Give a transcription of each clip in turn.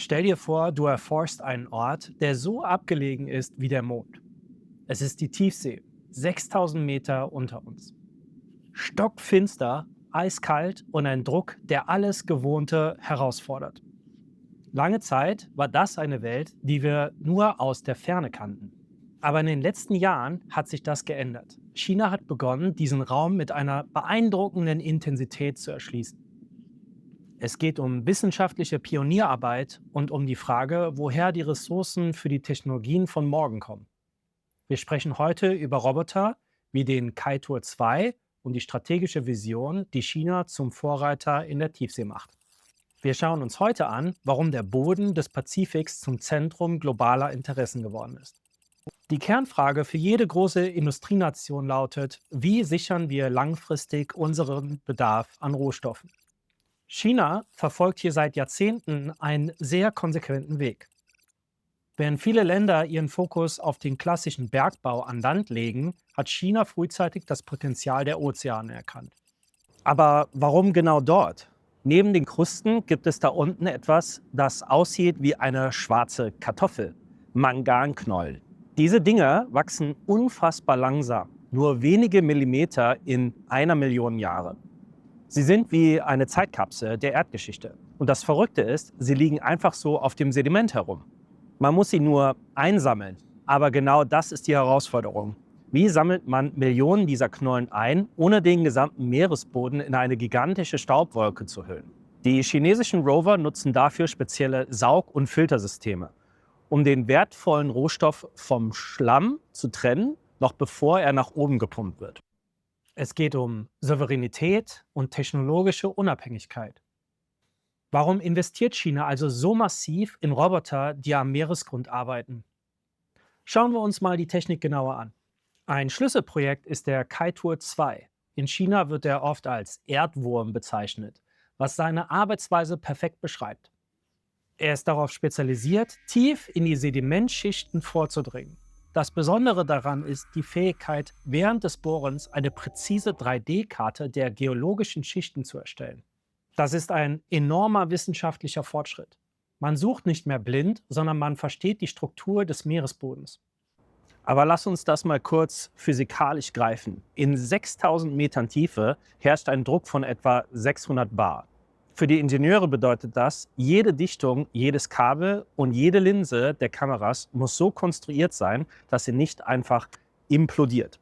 Stell dir vor, du erforschst einen Ort, der so abgelegen ist wie der Mond. Es ist die Tiefsee, 6000 Meter unter uns. Stockfinster, eiskalt und ein Druck, der alles Gewohnte herausfordert. Lange Zeit war das eine Welt, die wir nur aus der Ferne kannten. Aber in den letzten Jahren hat sich das geändert. China hat begonnen, diesen Raum mit einer beeindruckenden Intensität zu erschließen. Es geht um wissenschaftliche Pionierarbeit und um die Frage, woher die Ressourcen für die Technologien von morgen kommen. Wir sprechen heute über Roboter wie den Kaitour 2 und die strategische Vision, die China zum Vorreiter in der Tiefsee macht. Wir schauen uns heute an, warum der Boden des Pazifiks zum Zentrum globaler Interessen geworden ist. Die Kernfrage für jede große Industrienation lautet: Wie sichern wir langfristig unseren Bedarf an Rohstoffen? China verfolgt hier seit Jahrzehnten einen sehr konsequenten Weg. Während viele Länder ihren Fokus auf den klassischen Bergbau an Land legen, hat China frühzeitig das Potenzial der Ozeane erkannt. Aber warum genau dort? Neben den Krusten gibt es da unten etwas, das aussieht wie eine schwarze Kartoffel: Manganknollen. Diese Dinger wachsen unfassbar langsam, nur wenige Millimeter in 1 Million Jahre. Sie sind wie eine Zeitkapsel der Erdgeschichte. Und das Verrückte ist, sie liegen einfach so auf dem Sediment herum. Man muss sie nur einsammeln. Aber genau das ist die Herausforderung. Wie sammelt man Millionen dieser Knollen ein, ohne den gesamten Meeresboden in eine gigantische Staubwolke zu hüllen? Die chinesischen Rover nutzen dafür spezielle Saug- und Filtersysteme, um den wertvollen Rohstoff vom Schlamm zu trennen, noch bevor er nach oben gepumpt wird. Es geht um Souveränität und technologische Unabhängigkeit. Warum investiert China also so massiv in Roboter, die am Meeresgrund arbeiten? Schauen wir uns mal die Technik genauer an. Ein Schlüsselprojekt ist der Kaitour 2. In China wird er oft als Erdwurm bezeichnet, was seine Arbeitsweise perfekt beschreibt. Er ist darauf spezialisiert, tief in die Sedimentschichten vorzudringen. Das Besondere daran ist die Fähigkeit, während des Bohrens eine präzise 3D-Karte der geologischen Schichten zu erstellen. Das ist ein enormer wissenschaftlicher Fortschritt. Man sucht nicht mehr blind, sondern man versteht die Struktur des Meeresbodens. Aber lass uns das mal kurz physikalisch greifen. In 6000 Metern Tiefe herrscht ein Druck von etwa 600 Bar. Für die Ingenieure bedeutet das, jede Dichtung, jedes Kabel und jede Linse der Kameras muss so konstruiert sein, dass sie nicht einfach implodiert.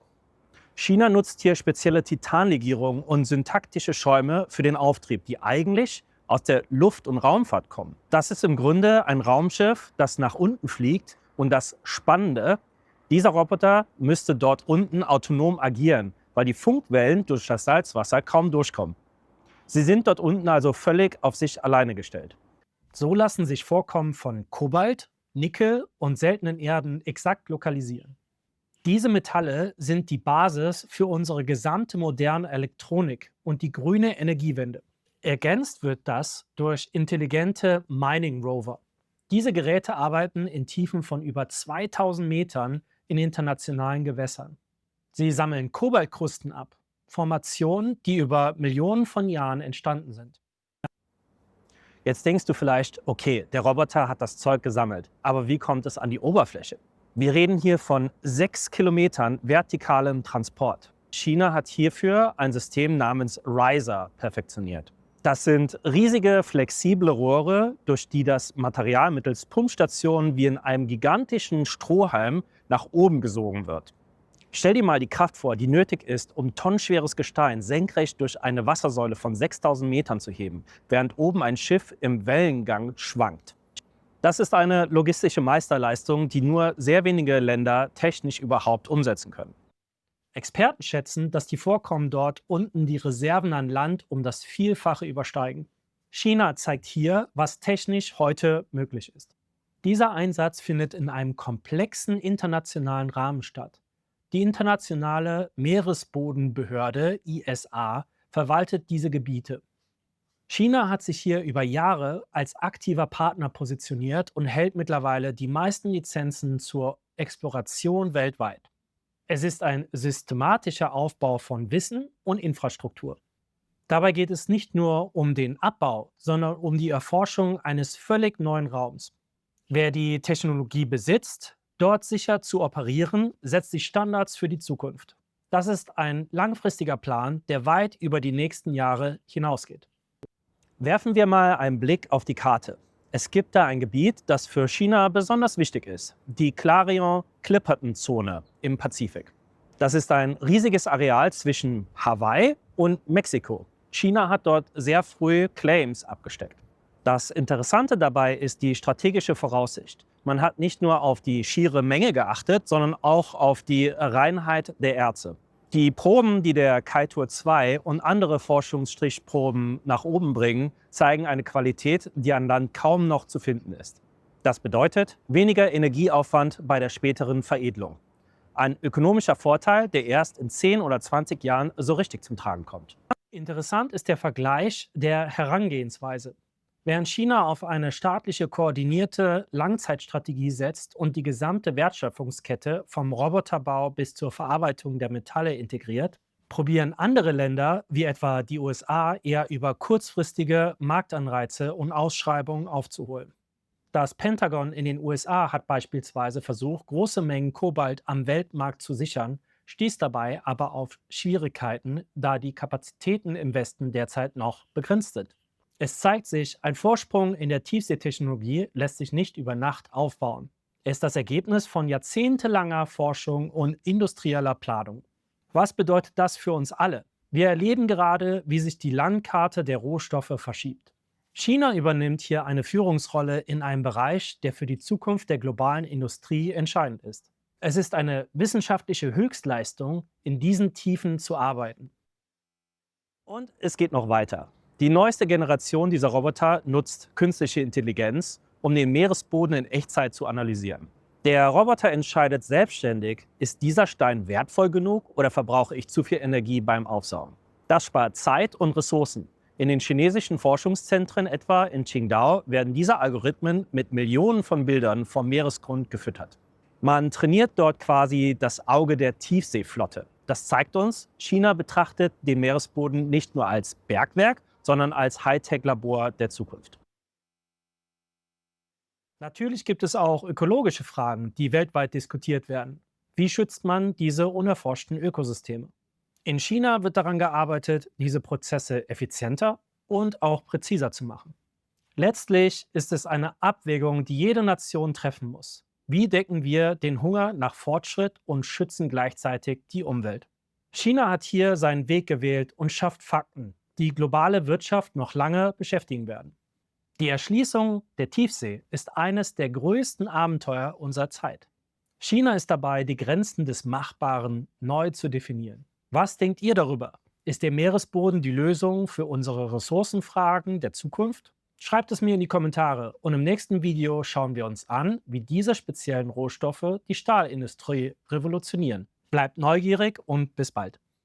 China nutzt hier spezielle Titanlegierungen und syntaktische Schäume für den Auftrieb, die eigentlich aus der Luft- und Raumfahrt kommen. Das ist im Grunde ein Raumschiff, das nach unten fliegt, und das Spannende: Dieser Roboter müsste dort unten autonom agieren, weil die Funkwellen durch das Salzwasser kaum durchkommen. Sie sind dort unten also völlig auf sich alleine gestellt. So lassen sich Vorkommen von Kobalt, Nickel und seltenen Erden exakt lokalisieren. Diese Metalle sind die Basis für unsere gesamte moderne Elektronik und die grüne Energiewende. Ergänzt wird das durch intelligente Mining Rover. Diese Geräte arbeiten in Tiefen von über 2000 Metern in internationalen Gewässern. Sie sammeln Kobaltkrusten ab, Formationen, die über Millionen von Jahren entstanden sind. Jetzt denkst du vielleicht, okay, der Roboter hat das Zeug gesammelt, aber wie kommt es an die Oberfläche? Wir reden hier von 6 Kilometern vertikalem Transport. China hat hierfür ein System namens Riser perfektioniert. Das sind riesige, flexible Rohre, durch die das Material mittels Pumpstationen wie in einem gigantischen Strohhalm nach oben gesogen wird. Stell dir mal die Kraft vor, die nötig ist, um tonnenschweres Gestein senkrecht durch eine Wassersäule von 6000 Metern zu heben, während oben ein Schiff im Wellengang schwankt. Das ist eine logistische Meisterleistung, die nur sehr wenige Länder technisch überhaupt umsetzen können. Experten schätzen, dass die Vorkommen dort unten die Reserven an Land um das Vielfache übersteigen. China zeigt hier, was technisch heute möglich ist. Dieser Einsatz findet in einem komplexen internationalen Rahmen statt. Die Internationale Meeresbodenbehörde ISA verwaltet diese Gebiete. China hat sich hier über Jahre als aktiver Partner positioniert und hält mittlerweile die meisten Lizenzen zur Exploration weltweit. Es ist ein systematischer Aufbau von Wissen und Infrastruktur. Dabei geht es nicht nur um den Abbau, sondern um die Erforschung eines völlig neuen Raums. Wer die Technologie besitzt, dort sicher zu operieren, setzt die Standards für die Zukunft. Das ist ein langfristiger Plan, der weit über die nächsten Jahre hinausgeht. Werfen wir mal einen Blick auf die Karte. Es gibt da ein Gebiet, das für China besonders wichtig ist, die Clarion-Clipperton-Zone im Pazifik. Das ist ein riesiges Areal zwischen Hawaii und Mexiko. China hat dort sehr früh Claims abgesteckt. Das Interessante dabei ist die strategische Voraussicht. Man hat nicht nur auf die schiere Menge geachtet, sondern auch auf die Reinheit der Erze. Die Proben, die der Kaitour 2 und andere Forschungsstrichproben nach oben bringen, zeigen eine Qualität, die an Land kaum noch zu finden ist. Das bedeutet weniger Energieaufwand bei der späteren Veredelung. Ein ökonomischer Vorteil, der erst in 10 oder 20 Jahren so richtig zum Tragen kommt. Interessant ist der Vergleich der Herangehensweise. Während China auf eine staatliche koordinierte Langzeitstrategie setzt und die gesamte Wertschöpfungskette vom Roboterbau bis zur Verarbeitung der Metalle integriert, probieren andere Länder, wie etwa die USA, eher über kurzfristige Marktanreize und Ausschreibungen aufzuholen. Das Pentagon in den USA hat beispielsweise versucht, große Mengen Kobalt am Weltmarkt zu sichern, stieß dabei aber auf Schwierigkeiten, da die Kapazitäten im Westen derzeit noch begrenzt sind. Es zeigt sich, ein Vorsprung in der Tiefseetechnologie lässt sich nicht über Nacht aufbauen. Er ist das Ergebnis von jahrzehntelanger Forschung und industrieller Planung. Was bedeutet das für uns alle? Wir erleben gerade, wie sich die Landkarte der Rohstoffe verschiebt. China übernimmt hier eine Führungsrolle in einem Bereich, der für die Zukunft der globalen Industrie entscheidend ist. Es ist eine wissenschaftliche Höchstleistung, in diesen Tiefen zu arbeiten. Und es geht noch weiter. Die neueste Generation dieser Roboter nutzt künstliche Intelligenz, um den Meeresboden in Echtzeit zu analysieren. Der Roboter entscheidet selbstständig, ist dieser Stein wertvoll genug oder verbrauche ich zu viel Energie beim Aufsaugen. Das spart Zeit und Ressourcen. In den chinesischen Forschungszentren, etwa in Qingdao, werden diese Algorithmen mit Millionen von Bildern vom Meeresgrund gefüttert. Man trainiert dort quasi das Auge der Tiefseeflotte. Das zeigt uns, China betrachtet den Meeresboden nicht nur als Bergwerk, sondern als Hightech-Labor der Zukunft. Natürlich gibt es auch ökologische Fragen, die weltweit diskutiert werden. Wie schützt man diese unerforschten Ökosysteme? In China wird daran gearbeitet, diese Prozesse effizienter und auch präziser zu machen. Letztlich ist es eine Abwägung, die jede Nation treffen muss. Wie decken wir den Hunger nach Fortschritt und schützen gleichzeitig die Umwelt? China hat hier seinen Weg gewählt und schafft Fakten, die globale Wirtschaft noch lange beschäftigen werden. Die Erschließung der Tiefsee ist eines der größten Abenteuer unserer Zeit. China ist dabei, die Grenzen des Machbaren neu zu definieren. Was denkt ihr darüber? Ist der Meeresboden die Lösung für unsere Ressourcenfragen der Zukunft? Schreibt es mir in die Kommentare und im nächsten Video schauen wir uns an, wie diese speziellen Rohstoffe die Stahlindustrie revolutionieren. Bleibt neugierig und bis bald.